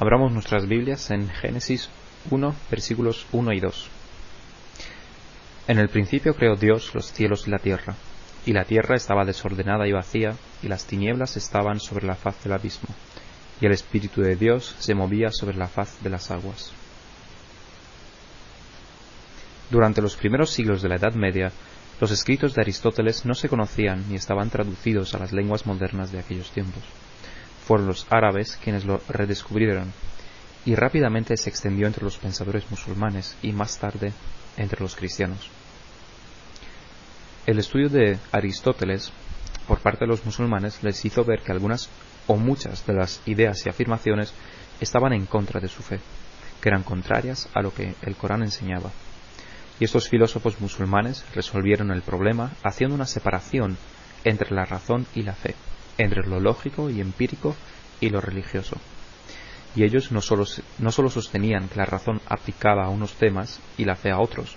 Abramos nuestras Biblias en Génesis 1, versículos 1 y 2. En el principio creó Dios los cielos y la tierra estaba desordenada y vacía, y las tinieblas estaban sobre la faz del abismo, y el Espíritu de Dios se movía sobre la faz de las aguas. Durante los primeros siglos de la Edad Media, los escritos de Aristóteles no se conocían ni estaban traducidos a las lenguas modernas de aquellos tiempos. Fueron los árabes quienes lo redescubrieron, y rápidamente se extendió entre los pensadores musulmanes y más tarde entre los cristianos. El estudio de Aristóteles por parte de los musulmanes les hizo ver que algunas o muchas de las ideas y afirmaciones estaban en contra de su fe, que eran contrarias a lo que el Corán enseñaba. Y estos filósofos musulmanes resolvieron el problema haciendo una separación entre la razón y la fe, entre lo lógico y empírico y lo religioso. Y ellos no solo sostenían que la razón aplicaba a unos temas y la fe a otros,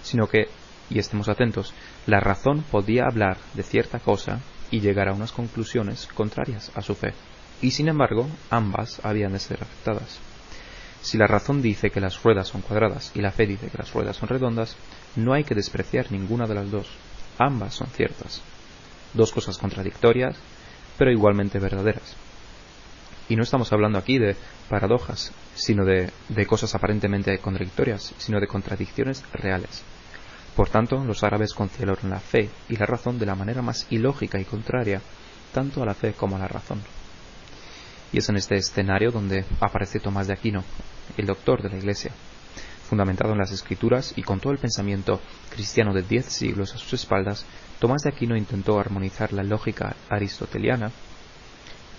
sino que, y estemos atentos, la razón podía hablar de cierta cosa y llegar a unas conclusiones contrarias a su fe, y sin embargo ambas habían de ser aceptadas. Si la razón dice que las ruedas son cuadradas y la fe dice que las ruedas son redondas, no hay que despreciar ninguna de las dos. Ambas son ciertas. Dos cosas contradictorias, pero igualmente verdaderas. Y no estamos hablando aquí de paradojas, sino de cosas aparentemente contradictorias, sino de contradicciones reales. Por tanto, los árabes conciliaron la fe y la razón de la manera más ilógica y contraria, tanto a la fe como a la razón. Y es en este escenario donde aparece Tomás de Aquino, el doctor de la Iglesia. Fundamentado en las Escrituras y con todo el pensamiento cristiano de 10 siglos a sus espaldas, Tomás de Aquino intentó armonizar la lógica aristoteliana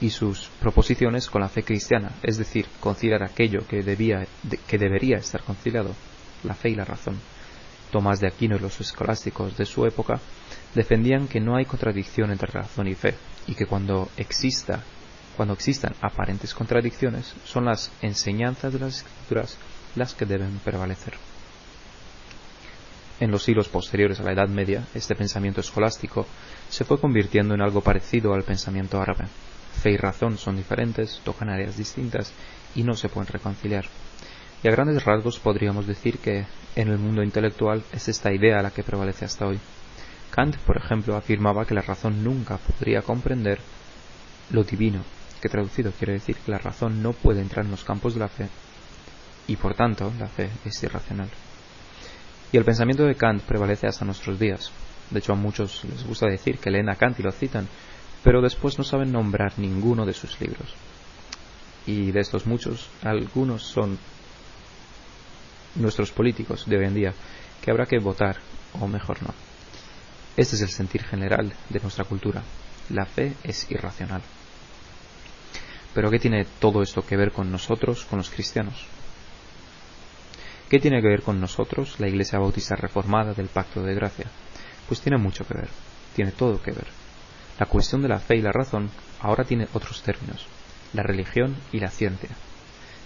y sus proposiciones con la fe cristiana, es decir, conciliar aquello que debería estar conciliado, la fe y la razón. Tomás de Aquino y los escolásticos de su época defendían que no hay contradicción entre razón y fe, y que cuando existan aparentes contradicciones, son las enseñanzas de las Escrituras las que deben prevalecer. En los siglos posteriores a la Edad Media, este pensamiento escolástico se fue convirtiendo en algo parecido al pensamiento árabe. Fe y razón son diferentes, tocan áreas distintas y no se pueden reconciliar. Y a grandes rasgos podríamos decir que en el mundo intelectual es esta idea la que prevalece hasta hoy. Kant, por ejemplo, afirmaba que la razón nunca podría comprender lo divino, que traducido quiere decir que la razón no puede entrar en los campos de la fe, y por tanto la fe es irracional. Y el pensamiento de Kant prevalece hasta nuestros días. De hecho, a muchos les gusta decir que leen a Kant y lo citan, pero después no saben nombrar ninguno de sus libros. Y de estos muchos, algunos son nuestros políticos de hoy en día, que habrá que votar, o mejor no. Este es el sentir general de nuestra cultura. La fe es irracional. Pero ¿qué tiene todo esto que ver con nosotros, con los cristianos? ¿Qué tiene que ver con nosotros, la Iglesia Bautista Reformada del Pacto de Gracia? Pues tiene mucho que ver, tiene todo que ver. La cuestión de la fe y la razón ahora tiene otros términos, la religión y la ciencia.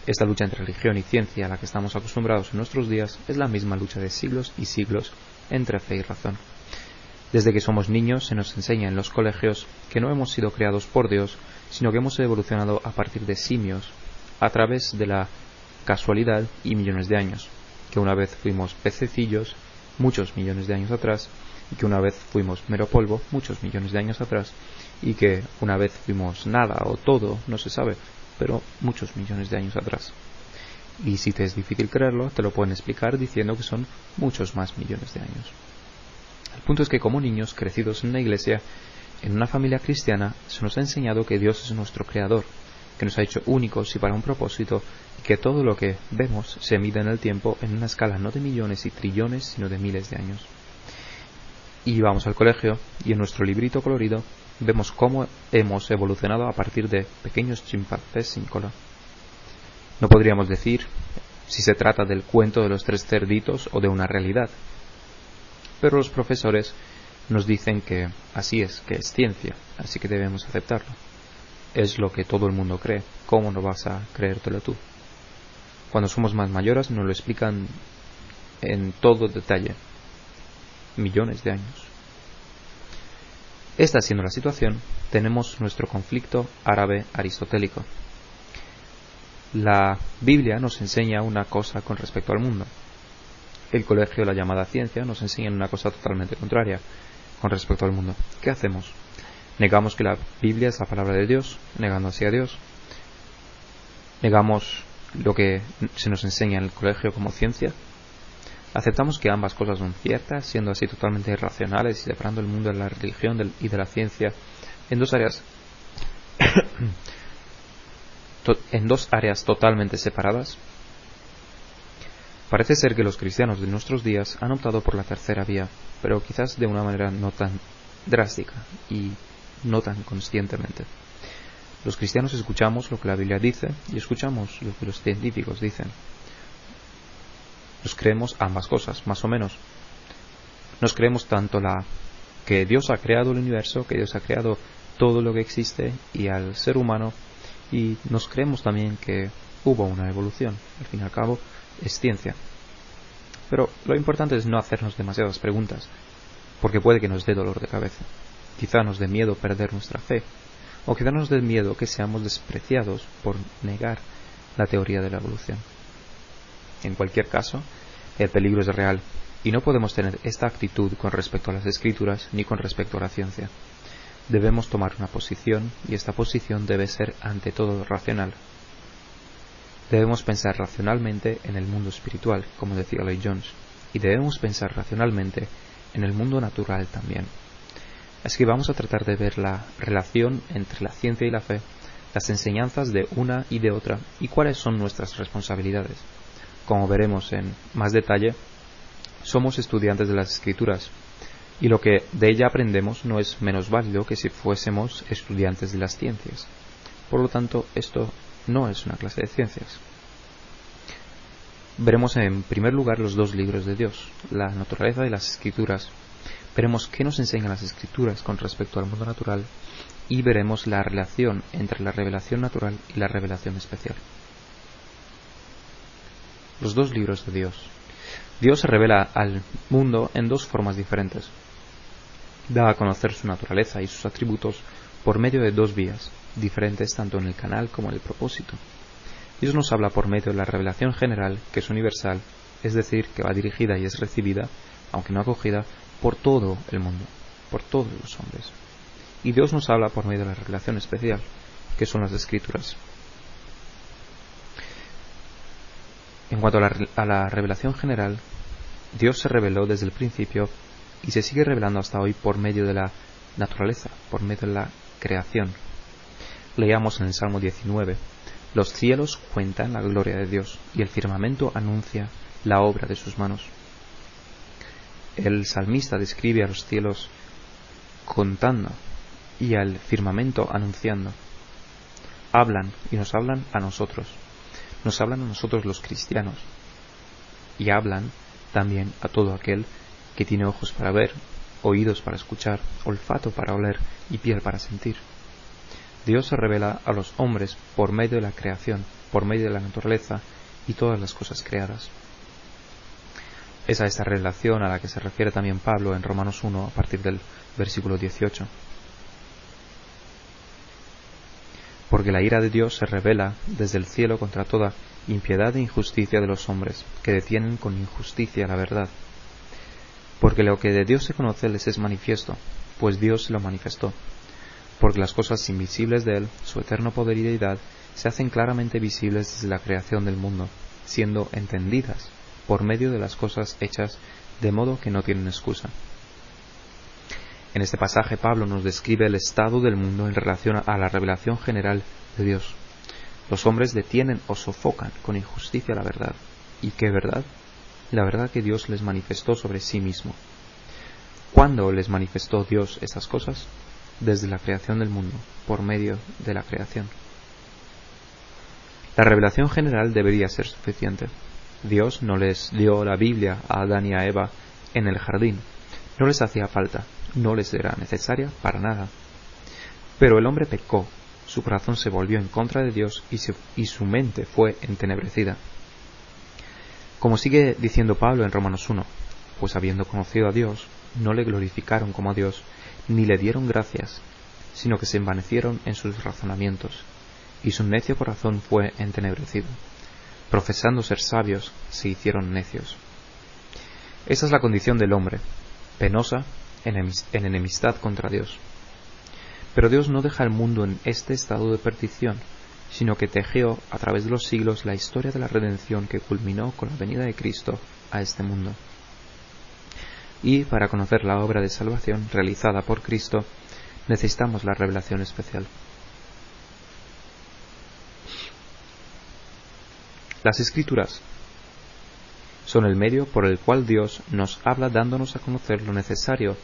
Esta lucha entre religión y ciencia a la que estamos acostumbrados en nuestros días es la misma lucha de siglos y siglos entre fe y razón. Desde que somos niños se nos enseña en los colegios que no hemos sido creados por Dios, sino que hemos evolucionado a partir de simios, a través de la casualidad y millones de años, que una vez fuimos pececillos muchos millones de años atrás, y que una vez fuimos mero polvo muchos millones de años atrás, y que una vez fuimos nada o todo, no se sabe, pero muchos millones de años atrás. Y si te es difícil creerlo, te lo pueden explicar diciendo que son muchos más millones de años. El punto es que como niños crecidos en una iglesia, en una familia cristiana, se nos ha enseñado que Dios es nuestro creador, que nos ha hecho únicos y para un propósito, y que todo lo que vemos se mide en el tiempo en una escala no de millones y trillones, sino de miles de años. Y vamos al colegio, y en nuestro librito colorido vemos cómo hemos evolucionado a partir de pequeños chimpancés sin cola. No podríamos decir si se trata del cuento de los 3 cerditos o de una realidad, pero los profesores nos dicen que así es, que es ciencia, así que debemos aceptarlo. Es lo que todo el mundo cree, ¿cómo no vas a creértelo tú? Cuando somos más mayores nos lo explican en todo detalle, millones de años. Esta siendo la situación, tenemos nuestro conflicto árabe-aristotélico. La Biblia nos enseña una cosa con respecto al mundo. El colegio, la llamada ciencia, nos enseña una cosa totalmente contraria con respecto al mundo. ¿Qué hacemos? Negamos que la Biblia es la palabra de Dios, negando así a Dios. Negamos lo que se nos enseña en el colegio como ciencia. Aceptamos que ambas cosas son ciertas, siendo así totalmente irracionales y separando el mundo de la religión y de la ciencia en dos áreas totalmente separadas. Parece ser que los cristianos de nuestros días han optado por la tercera vía, pero quizás de una manera no tan drástica y no tan conscientemente. Los cristianos escuchamos lo que la Biblia dice y escuchamos lo que los científicos dicen. Nos creemos ambas cosas, más o menos. Nos creemos tanto que Dios ha creado el universo, que Dios ha creado todo lo que existe y al ser humano, y nos creemos también que hubo una evolución. Al fin y al cabo, es ciencia. Pero lo importante es no hacernos demasiadas preguntas, porque puede que nos dé dolor de cabeza. Quizá nos dé miedo perder nuestra fe, o quizá nos dé miedo que seamos despreciados por negar la teoría de la evolución. En cualquier caso, el peligro es real, y no podemos tener esta actitud con respecto a las Escrituras ni con respecto a la ciencia. Debemos tomar una posición, y esta posición debe ser ante todo racional. Debemos pensar racionalmente en el mundo espiritual, como decía Lloyd Jones, y debemos pensar racionalmente en el mundo natural también. Así que vamos a tratar de ver la relación entre la ciencia y la fe, las enseñanzas de una y de otra, y cuáles son nuestras responsabilidades. Como veremos en más detalle, somos estudiantes de las Escrituras, y lo que de ella aprendemos no es menos válido que si fuésemos estudiantes de las ciencias. Por lo tanto, esto no es una clase de ciencias. Veremos en primer lugar los dos libros de Dios, la naturaleza y las Escrituras. Veremos qué nos enseñan las Escrituras con respecto al mundo natural, y veremos la relación entre la revelación natural y la revelación especial. Los dos libros de Dios. Dios se revela al mundo en dos formas diferentes. Da a conocer su naturaleza y sus atributos por medio de dos vías, diferentes tanto en el canal como en el propósito. Dios nos habla por medio de la revelación general, que es universal, es decir, que va dirigida y es recibida, aunque no acogida, por todo el mundo, por todos los hombres. Y Dios nos habla por medio de la revelación especial, que son las Escrituras. En cuanto a la revelación general, Dios se reveló desde el principio y se sigue revelando hasta hoy por medio de la naturaleza, por medio de la creación. Leíamos en el Salmo 19, los cielos cuentan la gloria de Dios y el firmamento anuncia la obra de sus manos. El salmista describe a los cielos contando y al firmamento anunciando. Hablan y nos hablan a nosotros. Nos hablan a nosotros los cristianos. Y hablan también a todo aquel que tiene ojos para ver, oídos para escuchar, olfato para oler y piel para sentir. Dios se revela a los hombres por medio de la creación, por medio de la naturaleza y todas las cosas creadas. Es a esta revelación a la que se refiere también Pablo en Romanos 1 a partir del versículo 18. Porque la ira de Dios se revela desde el cielo contra toda impiedad e injusticia de los hombres, que detienen con injusticia la verdad. Porque lo que de Dios se conoce les es manifiesto, pues Dios se lo manifestó. Porque las cosas invisibles de Él, su eterno poder y deidad, se hacen claramente visibles desde la creación del mundo, siendo entendidas por medio de las cosas hechas, de modo que no tienen excusa. En este pasaje Pablo nos describe el estado del mundo en relación a la revelación general de Dios. Los hombres detienen o sofocan con injusticia la verdad. ¿Y qué verdad? La verdad que Dios les manifestó sobre sí mismo. ¿Cuándo les manifestó Dios estas cosas? Desde la creación del mundo, por medio de la creación. La revelación general debería ser suficiente. Dios no les dio la Biblia a Adán y a Eva en el jardín. No les hacía falta, no les era necesaria para nada. Pero el hombre pecó, su corazón se volvió en contra de Dios y su mente fue entenebrecida. Como sigue diciendo Pablo en Romanos 1, pues habiendo conocido a Dios, no le glorificaron como a Dios, ni le dieron gracias, sino que se envanecieron en sus razonamientos, y su necio corazón fue entenebrecido. Profesando ser sabios, se hicieron necios. Esa es la condición del hombre, penosa, en enemistad contra Dios. Pero Dios no deja el mundo en este estado de perdición, sino que tejió a través de los siglos la historia de la redención que culminó con la venida de Cristo a este mundo. Y para conocer la obra de salvación realizada por Cristo, necesitamos la revelación especial. Las Escrituras son el medio por el cual Dios nos habla dándonos a conocer lo necesario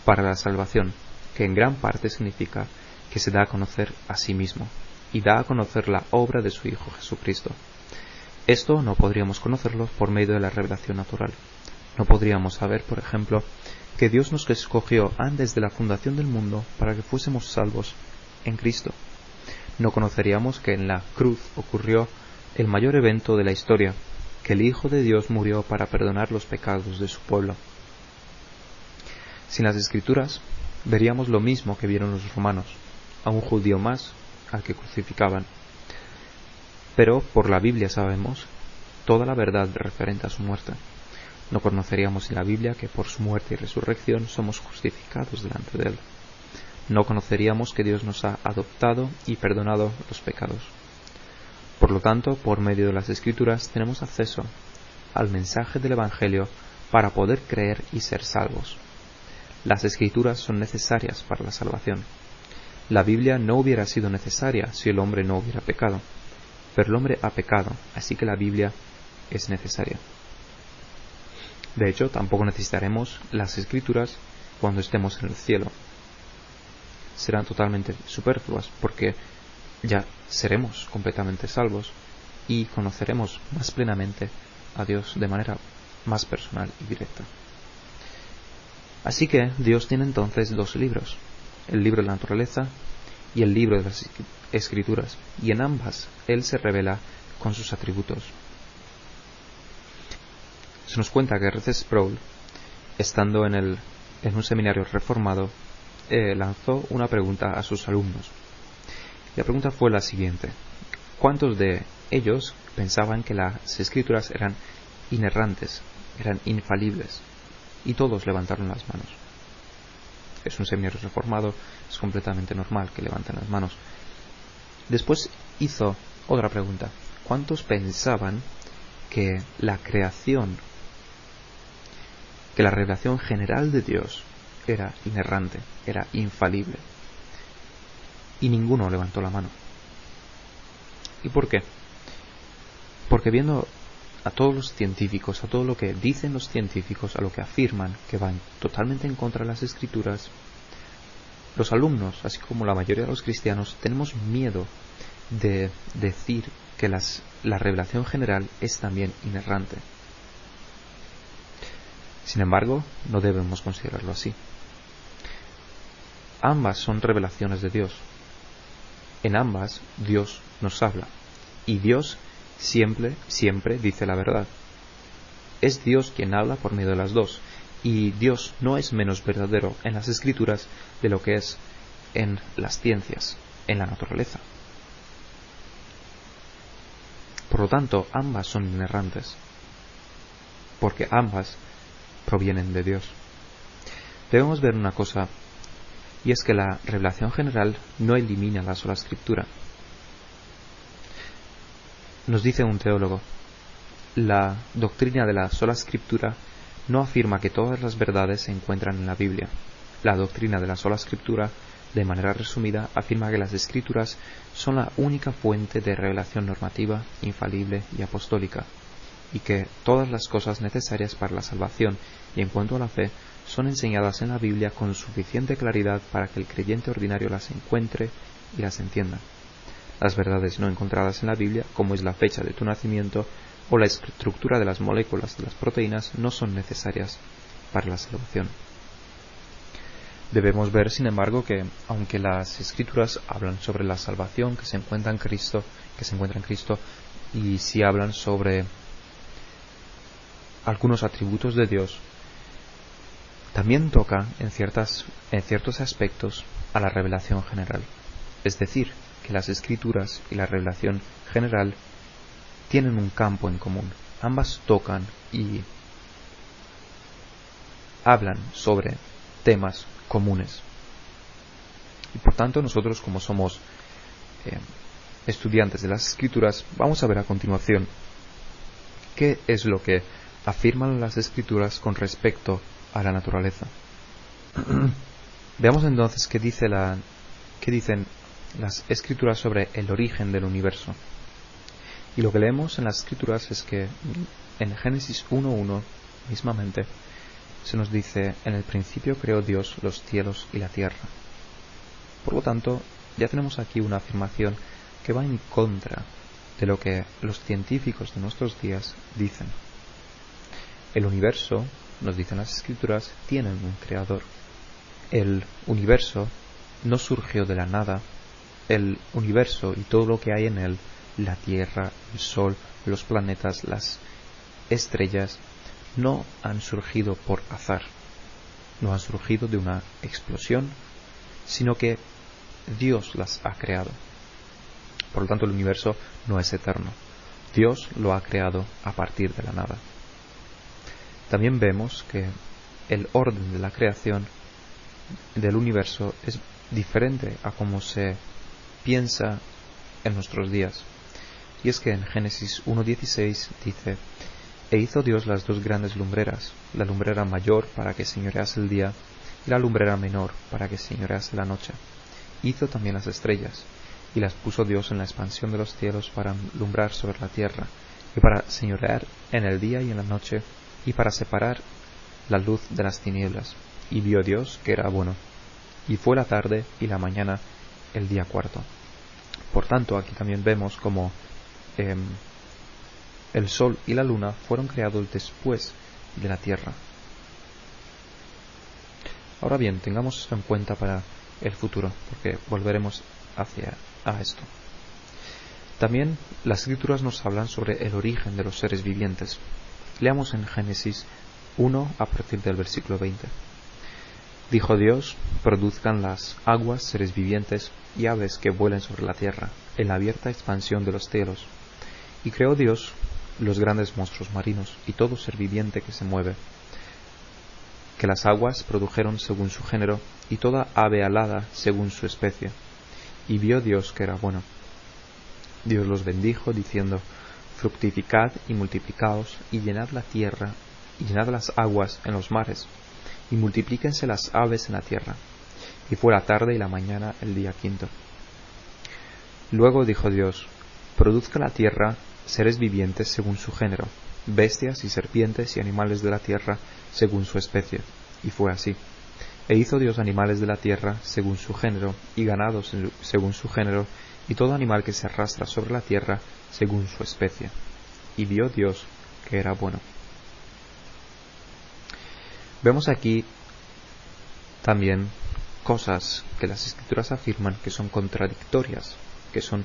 para la salvación, que en gran parte significa que se da a conocer a sí mismo y da a conocer la obra de su Hijo Jesucristo. Esto no podríamos conocerlo por medio de la revelación natural. No podríamos saber, por ejemplo, que Dios nos escogió antes de la fundación del mundo para que fuésemos salvos en Cristo. No conoceríamos que en la cruz ocurrió el mayor evento de la historia, que el Hijo de Dios murió para perdonar los pecados de su pueblo. Sin las Escrituras, veríamos lo mismo que vieron los romanos, a un judío más al que crucificaban. Pero por la Biblia sabemos toda la verdad referente a su muerte. No conoceríamos en la Biblia que por su muerte y resurrección somos justificados delante de Él. No conoceríamos que Dios nos ha adoptado y perdonado los pecados. Por lo tanto, por medio de las Escrituras tenemos acceso al mensaje del Evangelio para poder creer y ser salvos. Las Escrituras son necesarias para la salvación. La Biblia no hubiera sido necesaria si el hombre no hubiera pecado, pero el hombre ha pecado, así que la Biblia es necesaria. De hecho, tampoco necesitaremos las Escrituras cuando estemos en el cielo. Serán totalmente superfluas porque ya seremos completamente salvos y conoceremos más plenamente a Dios de manera más personal y directa. Así que Dios tiene entonces dos libros, el libro de la naturaleza y el libro de las Escrituras, y en ambas Él se revela con sus atributos. Se nos cuenta que R.C. Sproul, estando en un seminario reformado, lanzó una pregunta a sus alumnos. La pregunta fue la siguiente: ¿cuántos de ellos pensaban que las Escrituras eran inerrantes, eran infalibles? Y todos levantaron las manos. Es un seminario reformado, es completamente normal que levanten las manos. Después hizo otra pregunta: ¿cuántos pensaban que la creación, que la revelación general de Dios era inerrante, era infalible? Y ninguno levantó la mano. ¿Y por qué? Porque viendo a todos los científicos, a todo lo que dicen los científicos, a lo que afirman que van totalmente en contra de las Escrituras, los alumnos, así como la mayoría de los cristianos, tenemos miedo de decir que la revelación general es también inerrante. Sin embargo, no debemos considerarlo así. Ambas son revelaciones de Dios. En ambas Dios nos habla, y Dios siempre dice la verdad. Es Dios quien habla por medio de las dos, y Dios no es menos verdadero en las Escrituras de lo que es en las ciencias, en la naturaleza. Por lo tanto, ambas son inerrantes, porque ambas provienen de Dios. Debemos ver una cosa, y es que la revelación general no elimina la sola Escritura. Nos dice un teólogo: la doctrina de la sola Escritura no afirma que todas las verdades se encuentran en la Biblia. La doctrina de la sola Escritura, de manera resumida, afirma que las Escrituras son la única fuente de revelación normativa, infalible y apostólica, y que todas las cosas necesarias para la salvación y en cuanto a la fe son enseñadas en la Biblia con suficiente claridad para que el creyente ordinario las encuentre y las entienda. Las verdades no encontradas en la Biblia, como es la fecha de tu nacimiento o la estructura de las moléculas de las proteínas, no son necesarias para la salvación. Debemos ver, sin embargo, que aunque las Escrituras hablan sobre la salvación que se encuentra en Cristo, y si hablan sobre algunos atributos de Dios, también toca en ciertos aspectos a la revelación general. Es decir, que las escrituras y la revelación general tienen un campo en común. Ambas tocan y hablan sobre temas comunes. Y por tanto nosotros, como somos estudiantes de las escrituras, vamos a ver a continuación qué es lo que afirman las escrituras con respecto a la naturaleza. Veamos entonces qué dicen las escrituras sobre el origen del universo. Y lo que leemos en las escrituras es que en Génesis 1:1 mismamente se nos dice: en el principio creó Dios los cielos y la tierra. Por lo tanto, ya tenemos aquí una afirmación que va en contra de lo que los científicos de nuestros días dicen. El universo, nos dicen las escrituras, tiene un creador. El universo no surgió de la nada. El universo y todo lo que hay en él, la tierra, el sol, los planetas, las estrellas, no han surgido por azar. No han surgido de una explosión, sino que Dios las ha creado. Por lo tanto, el universo no es eterno. Dios lo ha creado a partir de la nada. También vemos que el orden de la creación del universo es diferente a como se piensa en nuestros días. Y es que en Génesis 1:16 dice: e hizo Dios las dos grandes lumbreras, la lumbrera mayor para que señorease el día, y la lumbrera menor para que señorease la noche. Hizo también las estrellas, y las puso Dios en la expansión de los cielos para alumbrar sobre la tierra, y para señorear en el día y en la noche, y para separar la luz de las tinieblas. Y vio Dios que era bueno. Y fue la tarde y la mañana el día cuarto. Por tanto, aquí también vemos como el sol y la luna fueron creados después de la tierra. Ahora bien, tengamos esto en cuenta para el futuro, porque volveremos a esto. También las escrituras nos hablan sobre el origen de los seres vivientes. Leamos en Génesis 1 a partir del versículo 20. Dijo Dios: produzcan las aguas seres vivientes y aves que vuelen sobre la tierra, en la abierta expansión de los cielos. Y creó Dios los grandes monstruos marinos y todo ser viviente que se mueve, que las aguas produjeron según su género, y toda ave alada según su especie. Y vio Dios que era bueno. Dios los bendijo, diciendo: fructificad y multiplicaos, y llenad la tierra, y llenad las aguas en los mares, y multiplíquense las aves en la tierra. Y fue la tarde y la mañana el día quinto. Luego dijo Dios: produzca la tierra seres vivientes según su género, bestias y serpientes y animales de la tierra según su especie. Y fue así. E hizo Dios animales de la tierra según su género, y ganados según su género, y todo animal que se arrastra sobre la tierra según su especie. Y vio Dios que era bueno. Vemos aquí también cosas que las escrituras afirman que son contradictorias, que son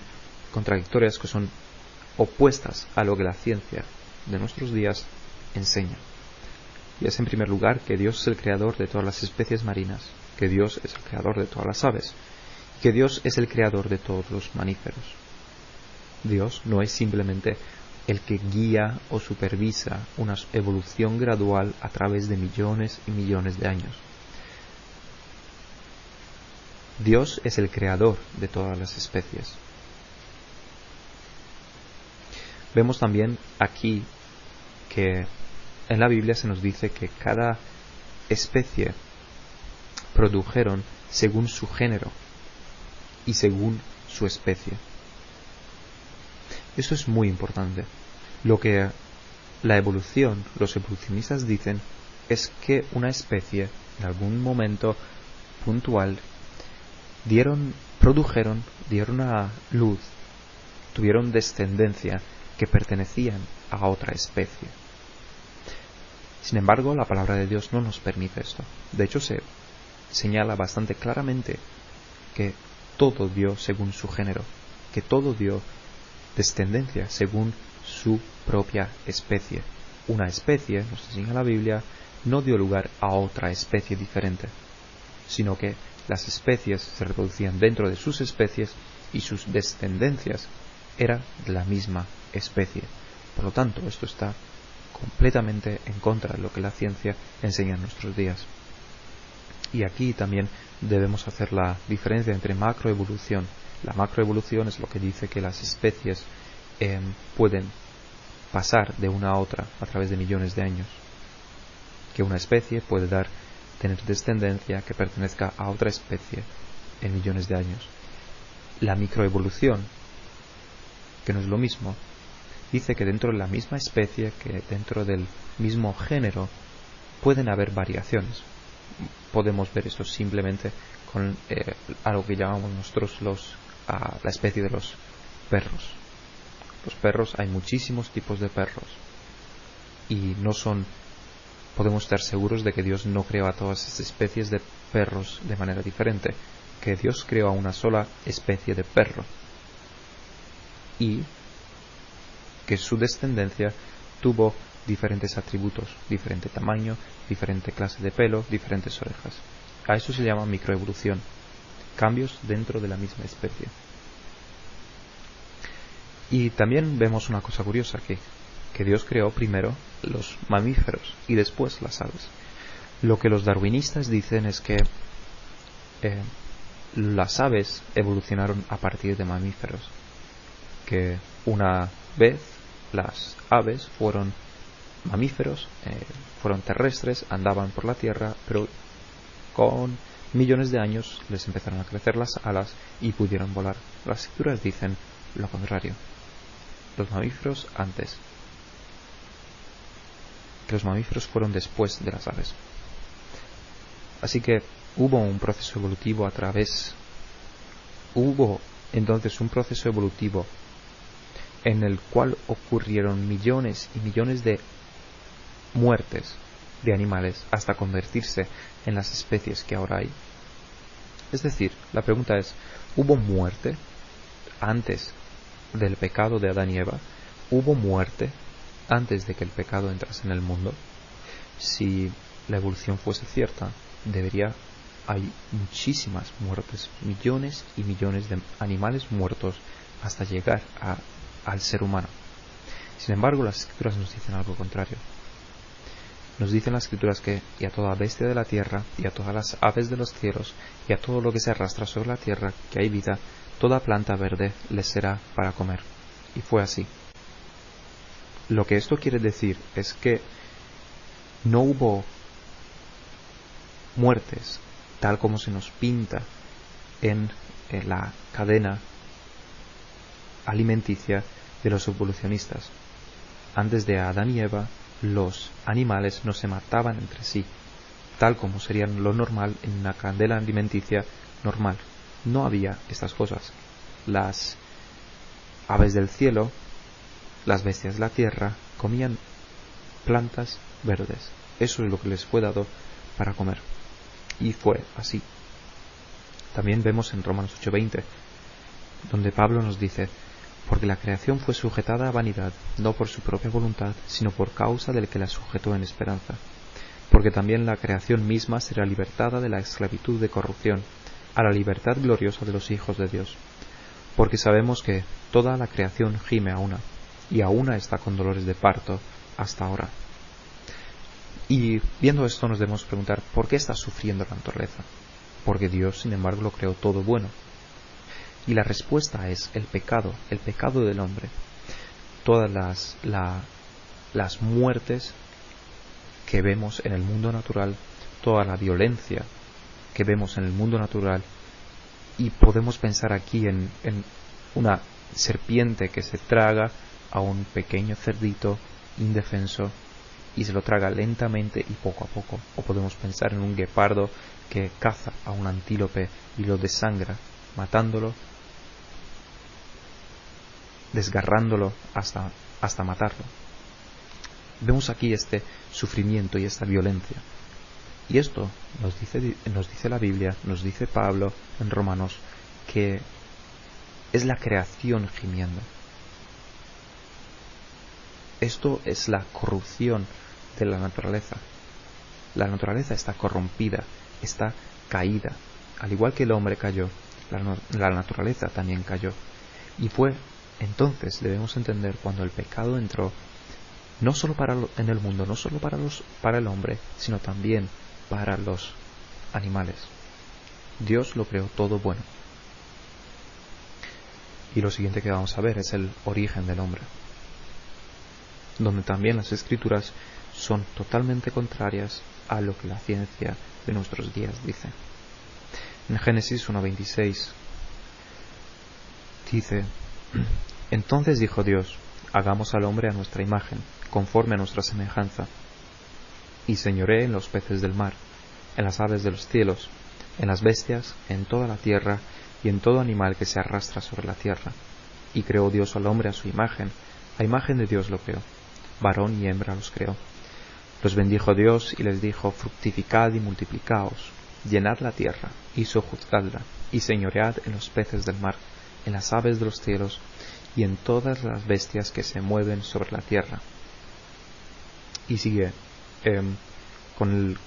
opuestas a lo que la ciencia de nuestros días enseña. Y es, en primer lugar, que Dios es el creador de todas las especies marinas, que Dios es el creador de todas las aves, y que Dios es el creador de todos los mamíferos. Dios no es simplemente el que guía o supervisa una evolución gradual a través de millones y millones de años. Dios es el creador de todas las especies. Vemos también aquí que en la Biblia se nos dice que cada especie produjeron según su género y según su especie. Esto es muy importante. Lo que la evolución, los evolucionistas dicen, es que una especie en algún momento puntual dieron a luz, tuvieron descendencia que pertenecían a otra especie. Sin embargo, la palabra de Dios no nos permite esto. De hecho, se señala bastante claramente que todo dio según su género, que todo dio descendencia según su propia especie. Una especie, nos enseña la Biblia, no dio lugar a otra especie diferente, sino que las especies se reproducían dentro de sus especies y sus descendencias era de la misma especie. Por lo tanto, esto está completamente en contra de lo que la ciencia enseña en nuestros días. Y aquí también debemos hacer la diferencia entre macroevolución. La macroevolución es lo que dice que las especies pueden pasar de una a otra a través de millones de años. Que una especie puede tener descendencia que pertenezca a otra especie en millones de años. La microevolución, que no es lo mismo, dice que dentro de la misma especie, que dentro del mismo género, pueden haber variaciones. Podemos ver esto simplemente con algo que llamamos nosotros la especie de los perros. Los perros, hay muchísimos tipos de perros y podemos estar seguros de que Dios no creó a todas esas especies de perros de manera diferente, que Dios creó a una sola especie de perro y que su descendencia tuvo diferentes atributos, diferente tamaño, diferente clase de pelo, diferentes orejas. A eso se llama microevolución, cambios dentro de la misma especie. Y también vemos una cosa curiosa aquí, que Dios creó primero los mamíferos y después las aves. Lo que los darwinistas dicen es que las aves evolucionaron a partir de mamíferos, que una vez las aves fueron mamíferos, fueron terrestres, andaban por la tierra, pero con millones de años les empezaron a crecer las alas y pudieron volar. Las escrituras dicen lo contrario. Los mamíferos antes, que los mamíferos fueron después de las aves. Así que hubo un proceso evolutivo hubo entonces un proceso evolutivo en el cual ocurrieron millones y millones de muertes de animales hasta convertirse en las especies que ahora hay. Es decir, la pregunta es, ¿hubo muerte antes del pecado de Adán y Eva? ¿Hubo muerte antes de que el pecado entrase en el mundo? Si la evolución fuese cierta, hay muchísimas muertes, millones y millones de animales muertos hasta llegar al ser humano. Sin embargo, las escrituras nos dicen algo contrario. Nos dicen las escrituras que y a toda bestia de la tierra, y a todas las aves de los cielos, y a todo lo que se arrastra sobre la tierra, que hay vida, toda planta verde les será para comer. Y fue así. Lo que esto quiere decir es que no hubo muertes tal como se nos pinta en la cadena alimenticia de los evolucionistas. Antes de Adán y Eva, los animales no se mataban entre sí, tal como serían lo normal en una cadena alimenticia normal. No había estas cosas. Las aves del cielo, las bestias de la tierra, comían plantas verdes. Eso es lo que les fue dado para comer. Y fue así. También vemos en Romanos 8:20, donde Pablo nos dice: porque la creación fue sujetada a vanidad, no por su propia voluntad, sino por causa del que la sujetó en esperanza. Porque también la creación misma será libertada de la esclavitud de corrupción, a la libertad gloriosa de los hijos de Dios. Porque sabemos que toda la creación gime a una, y a una está con dolores de parto hasta ahora. Y viendo esto nos debemos preguntar, ¿por qué está sufriendo la naturaleza? Porque Dios, sin embargo, lo creó todo bueno. Y la respuesta es el pecado del hombre. Todas las muertes que vemos en el mundo natural, toda la violencia que vemos en el mundo natural, y podemos pensar aquí en una serpiente que se traga a un pequeño cerdito indefenso y se lo traga lentamente y poco a poco. O podemos pensar en un guepardo que caza a un antílope y lo desangra, matándolo, desgarrándolo hasta matarlo. Vemos aquí este sufrimiento y esta violencia. Y esto nos dice la Biblia, nos dice Pablo en Romanos, que es la creación gimiendo. Esto es la corrupción de la naturaleza. La naturaleza está corrompida, está caída. Al igual que el hombre cayó, la naturaleza también cayó. Y fue entonces, debemos entender, cuando el pecado entró, no solo en el mundo, no solo para el hombre, sino también para los animales. Dios lo creó todo bueno. Y lo siguiente que vamos a ver es el origen del hombre, donde también las escrituras son totalmente contrarias a lo que la ciencia de nuestros días dice. En Génesis 1:26 dice: entonces dijo Dios, hagamos al hombre a nuestra imagen, conforme a nuestra semejanza, y señoree en los peces del mar, en las aves de los cielos, en las bestias, en toda la tierra, y en todo animal que se arrastra sobre la tierra. Y creó Dios al hombre a su imagen, a imagen de Dios lo creó, varón y hembra los creó. Los bendijo Dios y les dijo: fructificad y multiplicaos, llenad la tierra y sojuzgadla, y señoread en los peces del mar, en las aves de los cielos, y en todas las bestias que se mueven sobre la tierra. Y sigue con el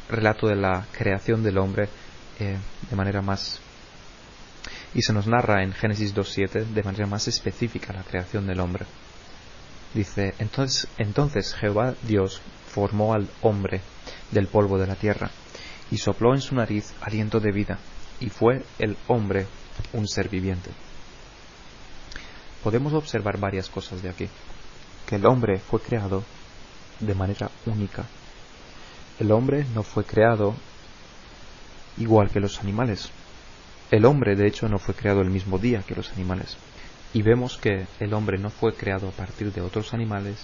relato de la creación del hombre de manera más... Y se nos narra en Génesis 2:7 de manera más específica la creación del hombre. Dice: entonces Jehová Dios formó al hombre del polvo de la tierra, y sopló en su nariz aliento de vida, y fue el hombre un ser viviente. Podemos observar varias cosas de aquí. Que el hombre fue creado de manera única. El hombre no fue creado igual que los animales. El hombre, de hecho, no fue creado el mismo día que los animales. Y vemos que el hombre no fue creado a partir de otros animales,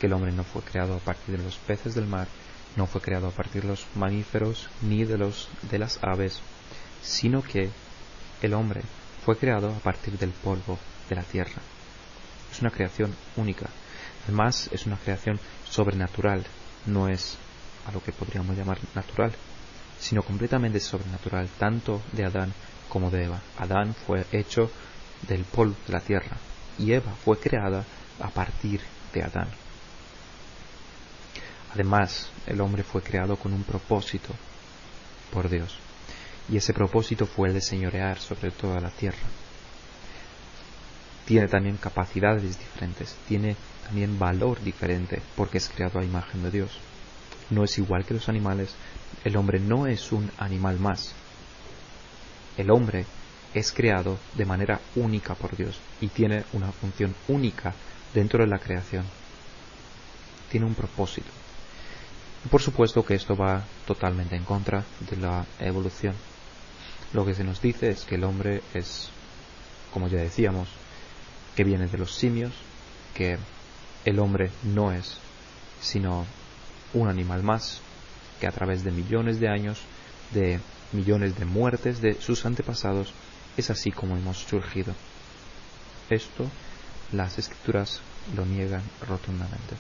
que el hombre no fue creado a partir de los peces del mar, no fue creado a partir de los mamíferos ni de las aves, sino que el hombre fue creado a partir del polvo de la tierra. Es una creación única. Además, es una creación sobrenatural. No es a lo que podríamos llamar natural, sino completamente sobrenatural, tanto de Adán como de Eva. Adán fue hecho del polvo de la tierra y Eva fue creada a partir de Adán. Además, el hombre fue creado con un propósito por Dios, y ese propósito fue el de señorear sobre toda la tierra. Tiene también capacidades diferentes, tiene también valor diferente, porque es creado a imagen de Dios. No es igual que los animales. El hombre no es un animal más. El hombre es creado de manera única por Dios y tiene una función única dentro de la creación. Tiene un propósito. Y por supuesto que esto va totalmente en contra de la evolución. Lo que se nos dice es que el hombre es, como ya decíamos, que viene de los simios, que el hombre no es sino un animal más, que a través de millones de años, de millones de muertes de sus antepasados, es así como hemos surgido. Esto las escrituras lo niegan rotundamente.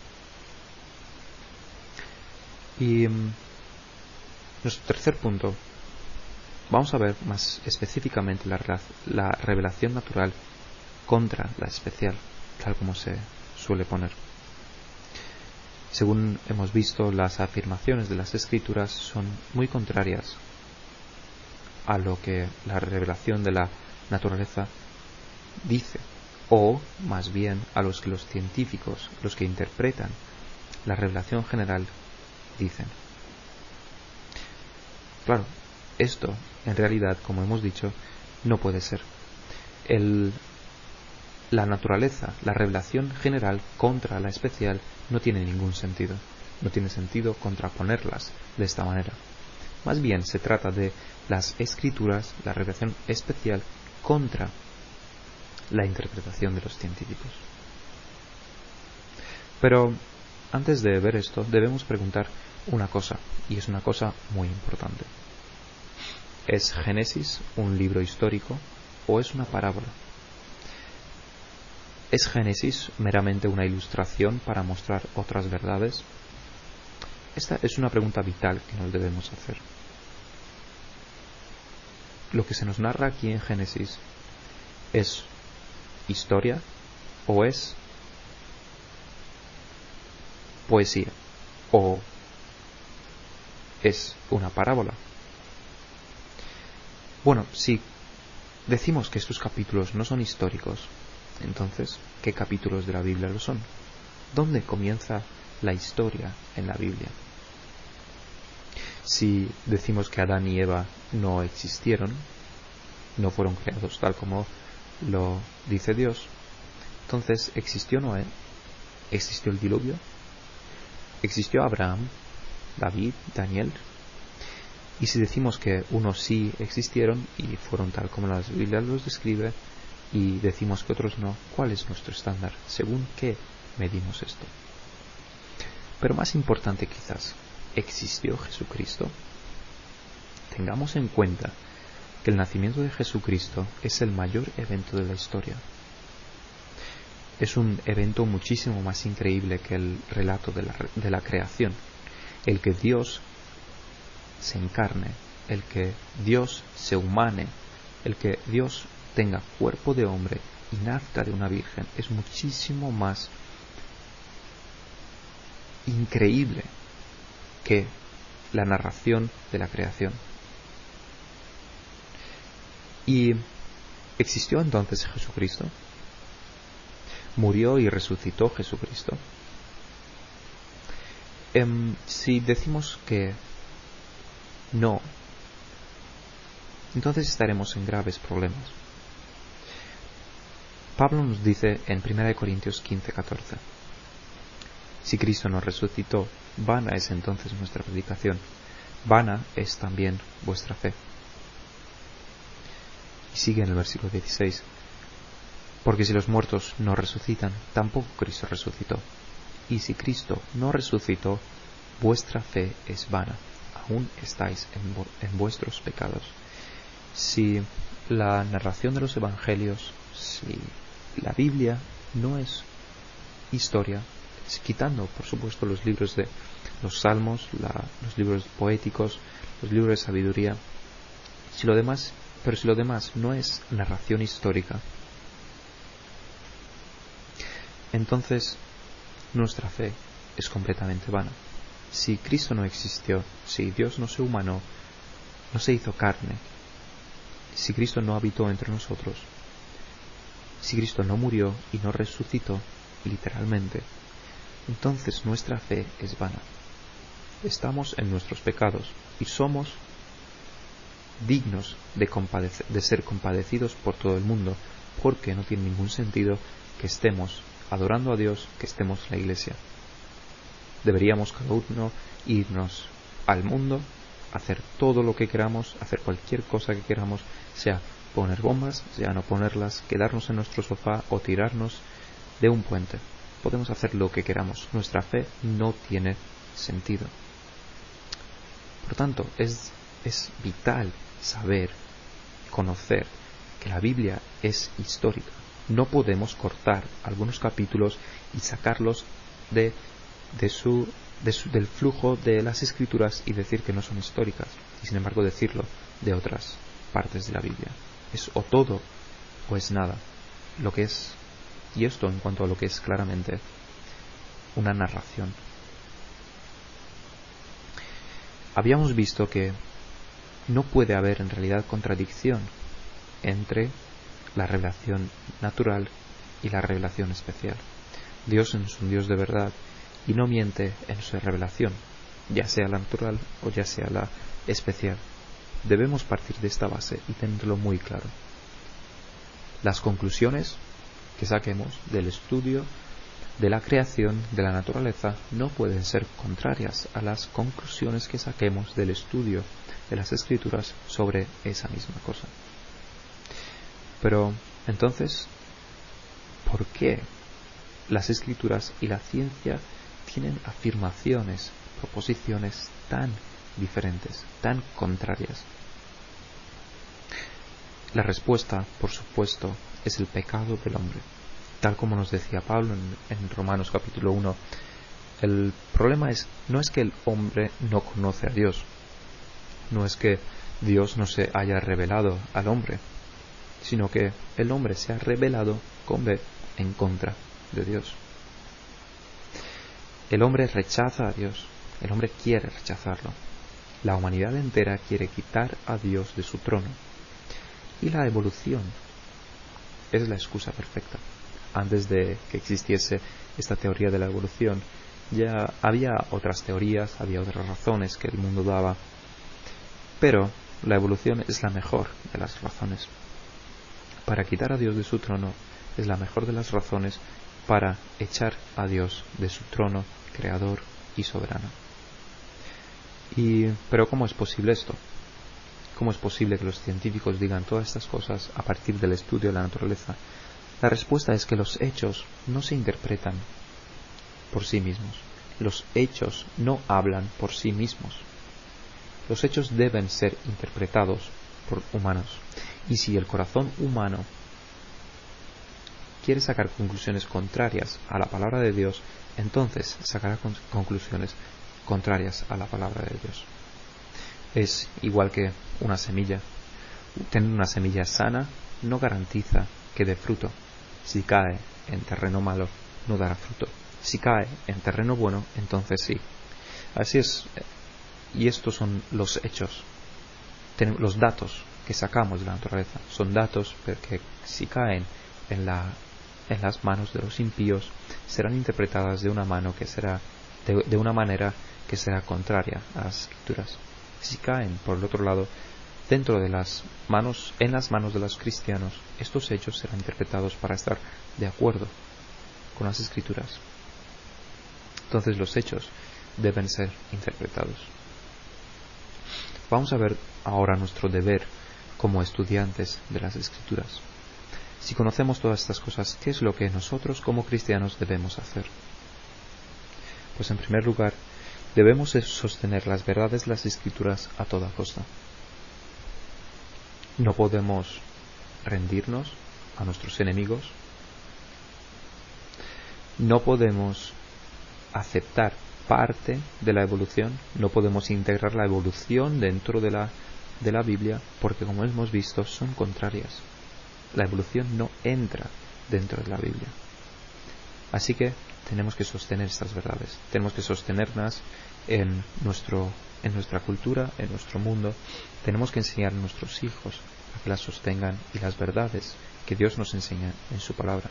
Y nuestro tercer punto, vamos a ver más específicamente la revelación natural contra la especial, tal como se suele poner. Según hemos visto, las afirmaciones de las escrituras son muy contrarias a lo que la revelación de la naturaleza dice, o más bien a los que los científicos, los que interpretan la revelación general, dicen. Claro, esto en realidad, como hemos dicho, no puede ser. La naturaleza, la revelación general contra la especial no tiene ningún sentido. No tiene sentido contraponerlas de esta manera. Más bien se trata de las escrituras, la revelación especial contra la interpretación de los científicos. Pero antes de ver esto, debemos preguntar una cosa, y es una cosa muy importante. ¿Es Génesis un libro histórico o es una parábola? ¿Es Génesis meramente una ilustración para mostrar otras verdades? Esta es una pregunta vital que nos debemos hacer. Lo que se nos narra aquí en Génesis ¿es historia o es poesía o es una parábola? Bueno, si decimos que estos capítulos no son históricos, entonces, ¿qué capítulos de la Biblia lo son? ¿Dónde comienza la historia en la Biblia? Si decimos que Adán y Eva no existieron, no fueron creados tal como lo dice Dios, entonces ¿existió Noé? ¿Existió el diluvio? ¿Existió Abraham, David, Daniel? Y si decimos que unos sí existieron y fueron tal como la Biblia los describe, y decimos que otros no, ¿cuál es nuestro estándar? ¿Según qué medimos esto? Pero más importante quizás, ¿existió Jesucristo? Tengamos en cuenta que el nacimiento de Jesucristo es el mayor evento de la historia. Es un evento muchísimo más increíble que el relato de la creación. El que Dios se encarne, el que Dios se humane, el que Dios tenga cuerpo de hombre y nazca de una virgen, es muchísimo más increíble que la narración de la creación. ¿Y existió entonces Jesucristo? ¿Murió y resucitó Jesucristo? Si decimos que no, entonces estaremos en graves problemas. Pablo nos dice en 1 Corintios 15:14: si Cristo no resucitó, vana es entonces nuestra predicación, vana es también vuestra fe. Y sigue en el versículo 16: porque si los muertos no resucitan, tampoco Cristo resucitó. Y si Cristo no resucitó, vuestra fe es vana, aún estáis en vuestros pecados. Si la narración de los evangelios, si la Biblia no es historia, quitando por supuesto los libros de los salmos, los libros poéticos, los libros de sabiduría, si lo demás no es narración histórica, entonces nuestra fe es completamente vana. Si Cristo no existió, si Dios no se humanó, no se hizo carne, si Cristo no habitó entre nosotros, si Cristo no murió y no resucitó literalmente, entonces nuestra fe es vana. Estamos en nuestros pecados y somos dignos de ser compadecidos por todo el mundo, porque no tiene ningún sentido que estemos adorando a Dios, que estemos en la iglesia. Deberíamos cada uno irnos al mundo, hacer todo lo que queramos, hacer cualquier cosa que queramos, sea poner bombas, sea no ponerlas, quedarnos en nuestro sofá o tirarnos de un puente. Podemos hacer lo que queramos. Nuestra fe no tiene sentido. Por tanto, es vital saber, conocer que la Biblia es histórica. No podemos cortar algunos capítulos y sacarlos del flujo de las Escrituras y decir que no son históricas, y sin embargo decirlo de otras partes de la Biblia. Es o todo o es nada. Lo que es, y esto en cuanto a lo que es claramente una narración. Habíamos visto que no puede haber en realidad contradicción entre la revelación natural y la revelación especial. Dios es un Dios de verdad y no miente en su revelación, ya sea la natural o ya sea la especial. Debemos partir de esta base y tenerlo muy claro. Las conclusiones que saquemos del estudio de la creación de la naturaleza no pueden ser contrarias a las conclusiones que saquemos del estudio de las Escrituras sobre esa misma cosa. Pero, entonces, ¿por qué las Escrituras y la ciencia tienen afirmaciones, proposiciones tan diferentes, tan contrarias? La respuesta, por supuesto, es el pecado del hombre. Tal como nos decía Pablo en Romanos capítulo 1, el problema no es que el hombre no conoce a Dios, no es que Dios no se haya revelado al hombre, sino que el hombre se ha rebelado en contra de Dios. El hombre rechaza a Dios, el hombre quiere rechazarlo. La humanidad entera quiere quitar a Dios de su trono. Y la evolución es la excusa perfecta. Antes de que existiese esta teoría de la evolución, ya había otras teorías, había otras razones que el mundo daba, pero la evolución es la mejor de las razones. Para quitar a Dios de su trono es la mejor de las razones para echar a Dios de su trono creador y soberano. Pero ¿cómo es posible esto? ¿Cómo es posible que los científicos digan todas estas cosas a partir del estudio de la naturaleza? La respuesta es que los hechos no se interpretan por sí mismos. Los hechos no hablan por sí mismos. Los hechos deben ser interpretados por humanos. Y si el corazón humano quiere sacar conclusiones contrarias a la palabra de Dios, entonces sacará conclusiones contrarias a la palabra de Dios. Es igual que una semilla. Tener una semilla sana no garantiza que dé fruto. Si cae en terreno malo, no dará fruto. Si cae en terreno bueno, entonces sí. Así es. Y estos son los hechos. Los datos que sacamos de la naturaleza son datos porque si caen en las manos de los impíos, serán interpretadas de una manera que será contraria a las escrituras. Si caen, por el otro lado, en las manos de los cristianos, estos hechos serán interpretados para estar de acuerdo con las escrituras. Entonces los hechos deben ser interpretados. Vamos a ver ahora nuestro deber como estudiantes de las escrituras. Si conocemos todas estas cosas, ¿qué es lo que nosotros como cristianos debemos hacer? Pues en primer lugar, debemos sostener las verdades de las escrituras a toda costa. No podemos rendirnos a nuestros enemigos. No podemos aceptar parte de la evolución. No podemos integrar la evolución dentro de la Biblia porque, como hemos visto, son contrarias. La evolución no entra dentro de la Biblia. Así que tenemos que sostener estas verdades. Tenemos que sostenerlas en nuestra cultura, en nuestro mundo. Tenemos que enseñar a nuestros hijos a que las sostengan y las verdades que Dios nos enseña en su palabra.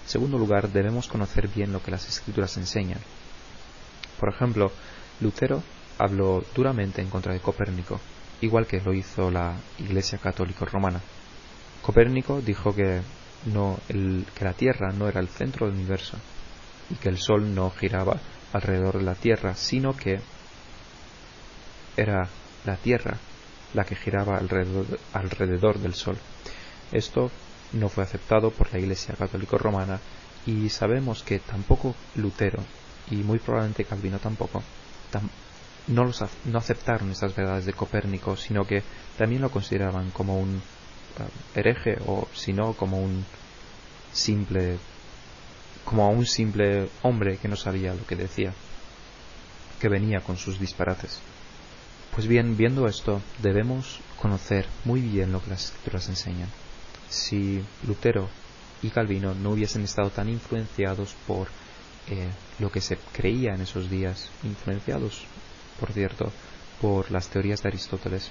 En segundo lugar, debemos conocer bien lo que las escrituras enseñan. Por ejemplo, Lutero habló duramente en contra de Copérnico, igual que lo hizo la Iglesia Católica Romana. Copérnico dijo que la Tierra no era el centro del universo y que el Sol no giraba alrededor de la Tierra, sino que era la Tierra la que giraba alrededor del Sol. Esto no fue aceptado por la Iglesia Católica Romana y sabemos que tampoco Lutero y muy probablemente Calvino tampoco no aceptaron estas verdades de Copérnico, sino que también lo consideraban como un hereje o sino como a un simple hombre que no sabía lo que decía, que venía con sus disparates. Pues bien, viendo esto, debemos conocer muy bien lo que las escrituras enseñan. Si Lutero y Calvino no hubiesen estado tan influenciados por lo que se creía en esos días, influenciados, por cierto, por las teorías de Aristóteles,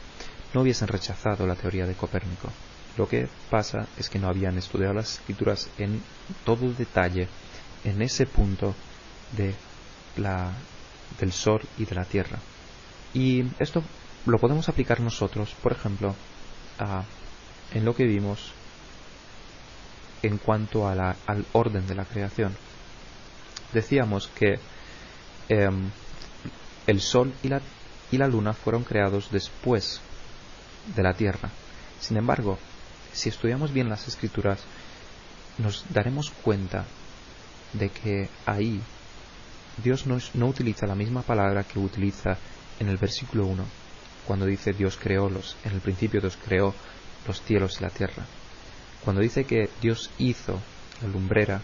no hubiesen rechazado la teoría de Copérnico. Lo que pasa es que no habían estudiado las escrituras en todo el detalle, en ese punto del Sol y de la Tierra. Y esto lo podemos aplicar nosotros, por ejemplo, en lo que vimos en cuanto al orden de la creación. Decíamos que el Sol y la Luna fueron creados después de la Tierra. Sin embargo, si estudiamos bien las Escrituras, nos daremos cuenta de que ahí Dios no utiliza la misma palabra que utiliza en el versículo 1, cuando dice en el principio Dios creó los cielos y la tierra. Cuando dice que Dios hizo la lumbrera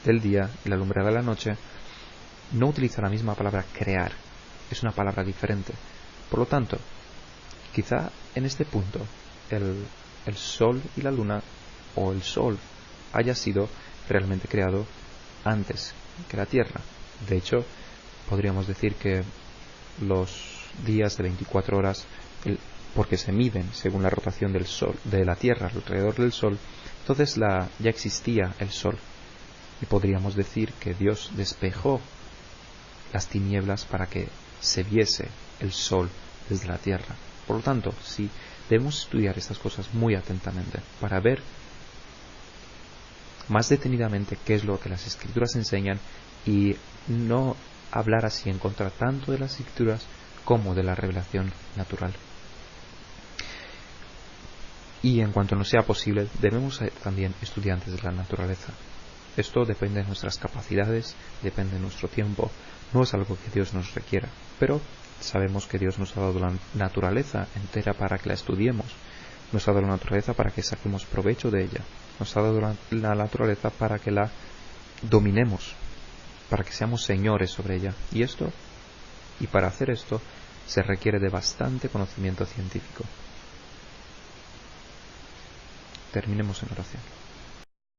del día y la lumbrera de la noche, no utiliza la misma palabra crear, es una palabra diferente. Por lo tanto, quizá en este punto el sol y la luna, o el sol, haya sido realmente creado antes que la tierra. De hecho, podríamos decir que los días de 24 horas, porque se miden según la rotación del Sol, de la Tierra alrededor del Sol, entonces ya existía el Sol. Y podríamos decir que Dios despejó las tinieblas para que se viese el Sol desde la Tierra. Por lo tanto, sí, debemos estudiar estas cosas muy atentamente para ver más detenidamente qué es lo que las Escrituras enseñan y no hablar así en contra tanto de las Escrituras como de la revelación natural. Y en cuanto nos sea posible, debemos ser también estudiantes de la naturaleza. Esto depende de nuestras capacidades, depende de nuestro tiempo, no es algo que Dios nos requiera, pero sabemos que Dios nos ha dado la naturaleza entera para que la estudiemos, nos ha dado la naturaleza para que saquemos provecho de ella, nos ha dado la naturaleza para que la dominemos, para que seamos señores sobre ella. Y para hacer esto se requiere de bastante conocimiento científico. Terminemos en oración.